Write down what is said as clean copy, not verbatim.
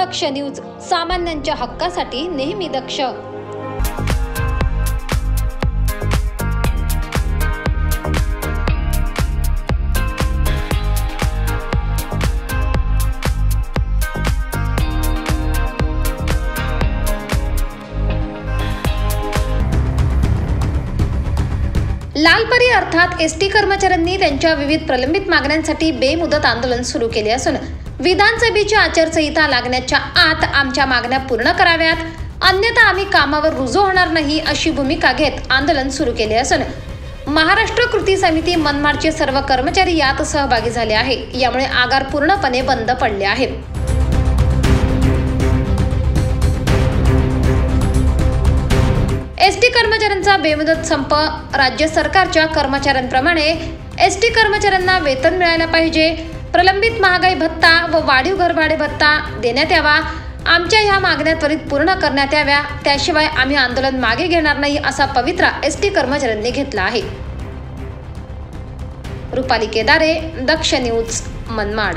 दक्ष news, सामान्यांच्या हक्कासाठी नेहमी दक्ष। लालपरी अर्थात एसटी कर्मचाऱ्यांनी त्यांच्या विविध प्रलंबित मागण्यांसाठी बेमुदत आंदोलन सुरू केले असून विधानसभेची आचारसंहिता लागण्याच्या आत आमच्या मागण्या पूर्ण कराव्यात, अन्यथा आम्ही कामावर रुजू होणार नाही अशी भूमिका घेत आंदोलन सुरू केले असून महाराष्ट्र कृती समिती मनमाडचे सर्व कर्मचारी यात सहभागी झाले आहे। यामुळे आगार पूर्णपणे बंद पडले आहे। एसटी कर्मचाऱ्यांचा बेमुदत संप राज्य सरकारच्या कर्मचाऱ्यांप्रमाणे एसटी कर्मचाऱ्यांना वेतन मिळायला पाहिजे, प्रलंबित महागाई भत्ता व वाढीव घरभाडे भत्ता देण्यात यावा, आमच्या ह्या मागण्या त्वरित पूर्ण करण्यात याव्या, त्याशिवाय आम्ही आंदोलन मागे घेणार नाही असा पवित्रा एसटी कर्मचाऱ्यांनी घेतला आहे। रुपाली केदारे, दक्ष न्यूज, मनमाड।